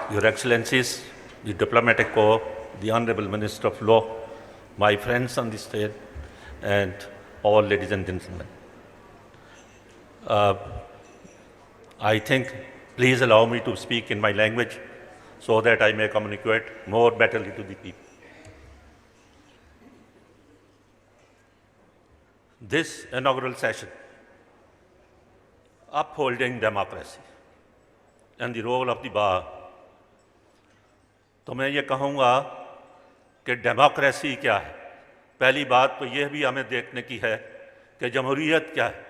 Your Excellencies, the Diplomatic Corps, the Honorable Minister of Law, my friends on the stage, and all ladies and gentlemen. I think, please allow me to speak in my language so that I may communicate more betterly to the people. This inaugural session, upholding democracy and the role of the bar, तो मैं ये कहूँगा कि democracy क्या है। पहली बात तो यह भी हमें देखने की है कि जमहूरियत क्या है।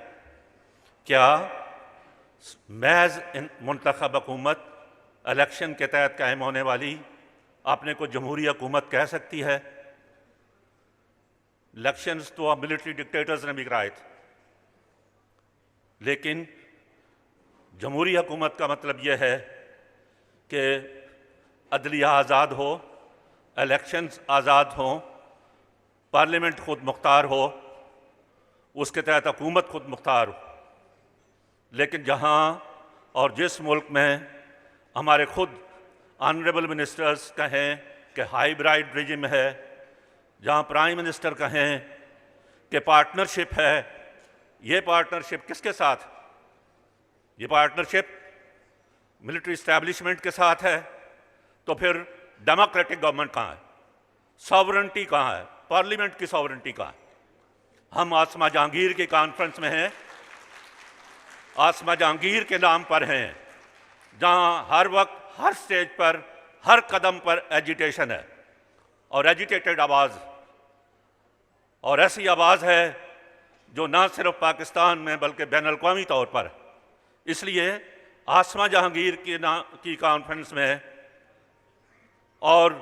क्या महज मुंतखब हुकूमत इलेक्शन के तहत कायम होने वाली अपने को जमहूरी हुकूमत कह सकती है? इलेक्शंस तो अब मिलिट्री डिक्टेटर्स ने भी कराए थे, लेकिन जमहूरी हुकूमत का मतलब यह है कि अदलिया आज़ाद हो, इलेक्शंस आज़ाद हों, पार्लियामेंट खुद मुख्तार हो, उसके तहत हुकूमत खुद मुख्तार हो। लेकिन जहाँ और जिस मुल्क में हमारे खुद ऑनरेबल मिनिस्टर्स कहें कि हाइब्रिड रिजिम है, जहाँ प्राइम मिनिस्टर कहें कि पार्टनरशिप है, ये पार्टनरशिप किसके साथ? ये पार्टनरशिप मिलिट्री इस्टेब्लिशमेंट के साथ है। तो फिर डेमोक्रेटिक गवर्नमेंट कहाँ है? सॉवरेंटी कहाँ है? पार्लियामेंट की सॉवरेंटी कहाँ है? हम आसमा जहांगीर की कॉन्फ्रेंस में हैं, आसमा जहांगीर के नाम पर हैं, जहाँ हर वक्त हर स्टेज पर हर कदम पर एजिटेशन है और एजिटेटेड आवाज़, और ऐसी आवाज़ है जो ना सिर्फ पाकिस्तान में बल्कि बैनुल-अक़वामी तौर पर। इसलिए आसमा जहांगीर की कॉन्फ्रेंस में और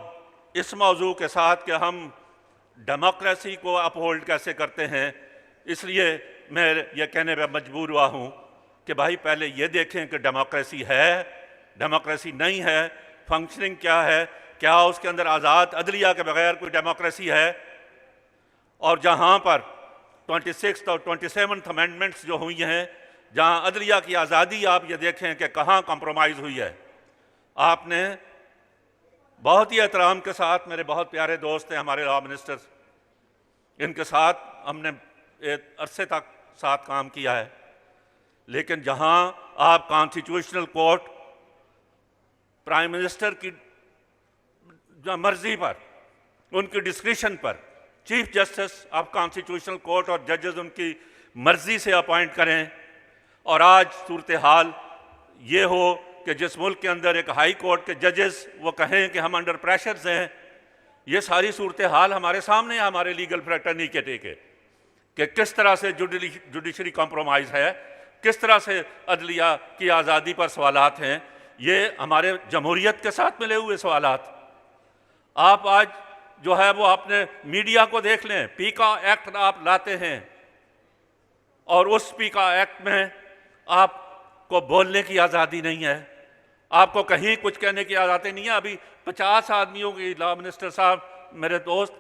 इस मौजू के साथ कि हम डेमोक्रेसी को अपहोल्ड कैसे करते हैं, इसलिए मैं ये कहने पर मजबूर हुआ हूँ कि भाई पहले ये देखें कि डेमोक्रेसी है, डेमोक्रेसी नहीं है, फंक्शनिंग क्या है, क्या उसके अंदर आज़ाद अदलिया के बगैर कोई डेमोक्रेसी है? और जहाँ पर 26 और 27 अमेंडमेंट्स जो हुई हैं, जहाँ अदलिया की आज़ादी आप ये देखें कि कहाँ कॉम्प्रोमाइज़ हुई है। आपने बहुत ही एहतराम के साथ, मेरे बहुत प्यारे दोस्त हैं हमारे लॉ मिनिस्टर्स, इनके साथ हमने एक अरसे तक साथ काम किया है, लेकिन जहाँ आप कॉन्स्टिट्यूशनल कोर्ट प्राइम मिनिस्टर की मर्जी पर, उनकी डिस्क्रिशन पर chief justice of constitutional court और जजेस उनकी मर्जी से अपॉइंट करें, और आज सूरत हाल ये हो कि जिस मुल्क के अंदर एक हाई कोर्ट के जजेस वो कहें कि हम अंडर प्रेशर्स हैं, ये सारी सूरत हाल हमारे सामने है, हमारे लीगल फ्रैटर्नी के टेके कि किस तरह से जुडिशरी कॉम्प्रोमाइज़ है, किस तरह से अदलिया की आज़ादी पर सवालात हैं। ये हमारे जमहूरियत के साथ मिले हुए सवालात। आप आज जो है वो अपने मीडिया को देख लें, पीका एक्ट आप लाते हैं और उस पीका एक्ट में आपको बोलने की आज़ादी नहीं है, आपको कहीं कुछ कहने की आज़ादी नहीं है। अभी 50 आदमियों की, लॉ मिनिस्टर साहब मेरे दोस्त,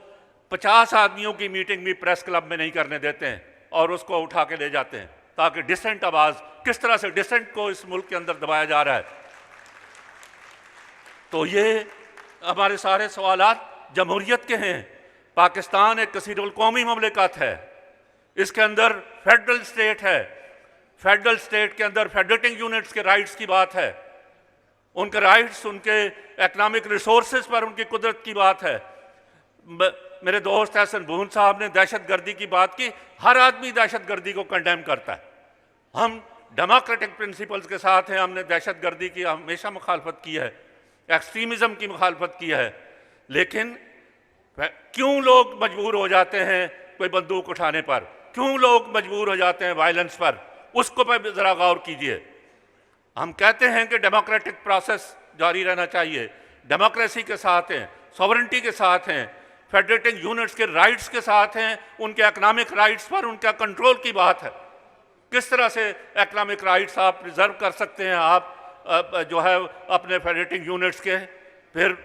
50 आदमियों की मीटिंग भी प्रेस क्लब में नहीं करने देते हैं और उसको उठा के ले जाते हैं, ताकि डिसेंट आवाज़, किस तरह से डिसेंट को इस मुल्क के अंदर दबाया जा रहा है। तो ये हमारे सारे सवालात जमहूरियत के हैं। पाकिस्तान एक कसीरुल कौमी ममलिकत है, इसके अंदर फेडरल स्टेट है, फेडरल स्टेट के अंदर फेडरेटिंग यूनिट्स के राइट्स की बात है, उनके राइट्स, उनके इकनॉमिक रिसोर्सेज पर उनकी कुदरत की बात है। मेरे दोस्त हसन बून साहब ने दहशतगर्दी की बात की, हर आदमी दहशतगर्दी को कंडेम करता है। हम डेमोक्रेटिक प्रिंसिपल्स के साथ हैं, हमने दहशतगर्दी की हमेशा मुखालफत की है, एक्सट्रीमिज़म की मुखालफत की है, लेकिन क्यों लोग मजबूर हो जाते हैं कोई बंदूक उठाने पर, क्यों लोग मजबूर हो जाते हैं वायलेंस पर, उसको पर ज़रा गौर कीजिए। हम कहते हैं कि डेमोक्रेटिक प्रोसेस जारी रहना चाहिए, डेमोक्रेसी के साथ हैं, सॉवरेंटी के साथ हैं, फेडरेटिंग यूनिट्स के राइट्स के साथ हैं, उनके इकनॉमिक राइट्स पर उनका कंट्रोल की बात है। किस तरह से इकनॉमिक राइट्स आप प्रिजर्व कर सकते हैं आप जो है अपने फेडरेटिंग यूनिट्स के? फिर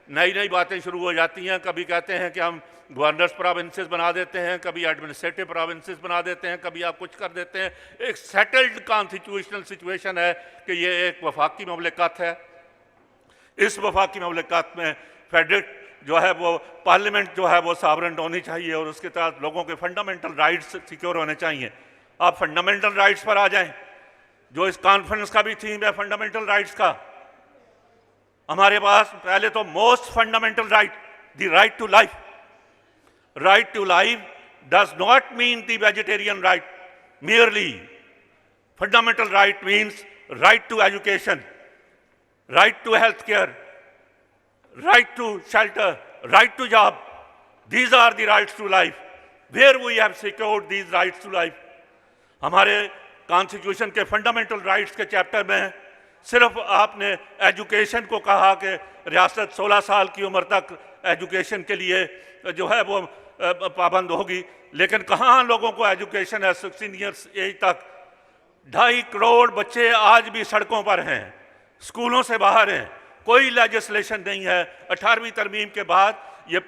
नई नई बातें शुरू हो जाती हैं, कभी कहते हैं कि हम गवर्नर्स प्रोविंसेस बना देते हैं, कभी एडमिनिस्ट्रेटिव प्रोविंसेस बना देते हैं, कभी आप कुछ कर देते हैं। एक सेटल्ड कॉन्स्टिट्यूशनल सिचुएशन है कि ये एक वफाकी ममलिकत है, इस वफाकी ममलिकत में फेडरेट जो है वो पार्लियामेंट जो है वो सावरेंट होनी चाहिए और उसके तहत लोगों के फंडामेंटल राइट्स सिक्योर होने चाहिए। आप फंडामेंटल राइट्स पर आ जाएं, जो इस कॉन्फ्रेंस का भी थीम है फंडामेंटल राइट्स का। हमारे पास पहले तो most fundamental right, the right to life. Right to life does not mean the vegetarian right merely. Fundamental right means right to education, right to health care, right to shelter, right to job. These are the rights to life. Where we have secured these rights to life? हमारे constitution के fundamental rights के chapter में सिर्फ आपने education को कहा कि रियासत 16 साल की उम्र तक एजुकेशन के लिए जो है वो पाबंद होगी, लेकिन कहाँ लोगों को एजुकेशन है 16 ईयर्स एज तक। 2.5 करोड़ बच्चे आज भी सड़कों पर हैं, स्कूलों से बाहर हैं, कोई लेजिस्लेशन नहीं है। 18वीं तरमीम के बाद ये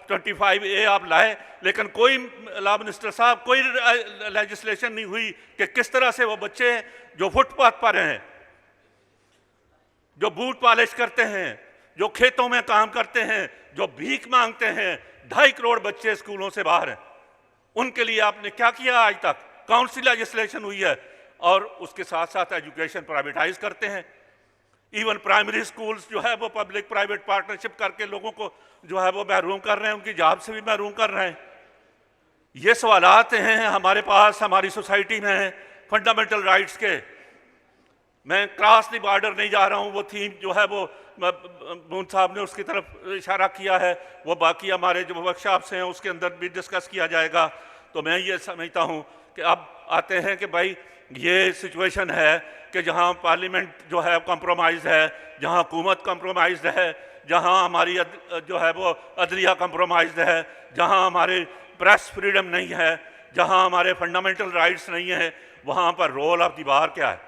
25A आप लाए, लेकिन कोई लॉ मिनिस्टर साहब कोई लेजिस्लेशन नहीं हुई कि किस तरह से वो बच्चे जो फुटपाथ पर हैं, जो बूट पॉलिश करते हैं, जो खेतों में काम करते हैं, जो भीख मांगते हैं, 2.5 करोड़ बच्चे स्कूलों से बाहर हैं। उनके लिए आपने क्या किया आज तक? कौन सी लेजिस्लेशन हुई है? और उसके साथ साथ एजुकेशन प्राइवेटाइज करते हैं। इवन प्राइमरी स्कूल्स जो है वो पब्लिक प्राइवेट पार्टनरशिप करके लोगों को जो है वो महरूम कर रहे हैं, उनकी जॉब से भी महरूम कर रहे हैं। ये सवालात हैं हमारे पास, हमारी सोसाइटी में हैं फंडामेंटल राइट्स के। मैं क्रॉस द बॉर्डर नहीं जा रहा हूँ, वो थीम जो है वो मून साहब ने उसकी तरफ इशारा किया है, वो बाकी हमारे जो वर्कशॉप्स हैं उसके अंदर भी डिस्कस किया जाएगा। तो मैं ये समझता हूँ कि अब आते हैं कि भाई ये सिचुएशन है कि जहाँ पार्लियामेंट जो है कॉम्प्रोमाइज़ है, जहाँ हुकूमत कॉम्प्रोमाइज़ है, जहाँ हमारी जो है वो अदलिया कॉम्प्रोमाइज़ है, जहाँ हमारे प्रेस फ्रीडम नहीं है, जहाँ हमारे फंडामेंटल राइट्स नहीं है, वहाँ पर रोल ऑफ द बार क्या है?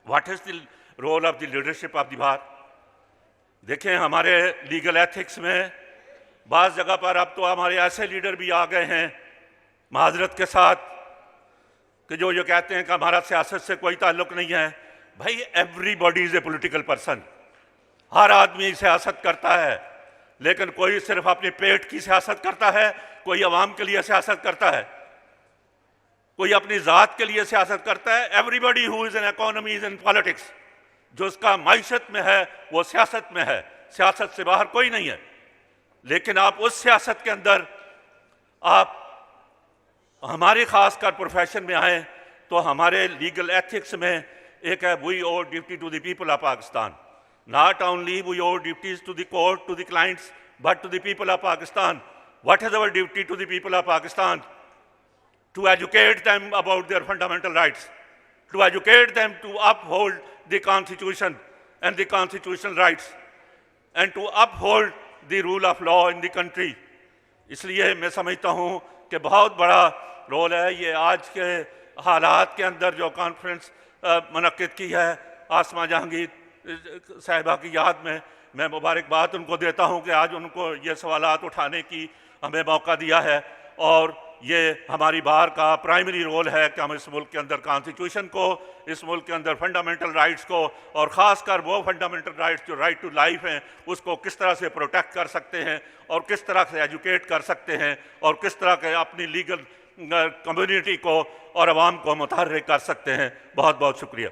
What is the role of the leadership of the bar? देखें हमारे लीगल एथिक्स में बाज़ जगह पर अब तो हमारे ऐसे लीडर भी आ गए हैं माजरत के साथ कि जो ये कहते हैं कि हमारा सियासत से कोई ताल्लुक नहीं है। भाई everybody is a political person, हर आदमी सियासत करता है, लेकिन कोई सिर्फ अपने पेट की सियासत करता है, कोई अवाम के लिए सियासत करता है, कोई अपनी ज़ात के लिए सियासत करता है। Everybody who is an economy is in politics. जो उसका माइशत में है वो सियासत में है, सियासत से बाहर कोई नहीं है। लेकिन आप उस सियासत के अंदर आप हमारे खासकर प्रोफेशन में आए तो हमारे लीगल एथिक्स में एक है we owe duty to the people of Pakistan. Not only we owe duties to the court, to the clients, but to the people of Pakistan. What is our duty to the people of Pakistan? To educate them about their fundamental rights, to educate them to uphold the Constitution and the constitutional rights, and to uphold the rule of law in the country. इसलिए मैं समझता हूँ कि बहुत बड़ा role है ये आज के हालात के अंदर जो कॉन्फ्रेंस मुनक्किद की है आसमा जहांगीर साहिबा की याद में। मैं मुबारकबाद उनको देता हूँ कि आज उनको ये सवालात उठाने की हमें मौका दिया है, और ये हमारी बार का प्राइमरी रोल है कि हम इस मुल्क के अंदर कॉन्स्टिट्यूशन को, इस मुल्क के अंदर फंडामेंटल राइट्स को, और ख़ासकर वो फंडामेंटल राइट्स जो राइट टू लाइफ हैं उसको किस तरह से प्रोटेक्ट कर सकते हैं, और किस तरह से एजुकेट कर सकते हैं, और किस तरह के अपनी लीगल कम्युनिटी को और आवाम को मुतहर्रिक कर सकते हैं। बहुत बहुत शुक्रिया।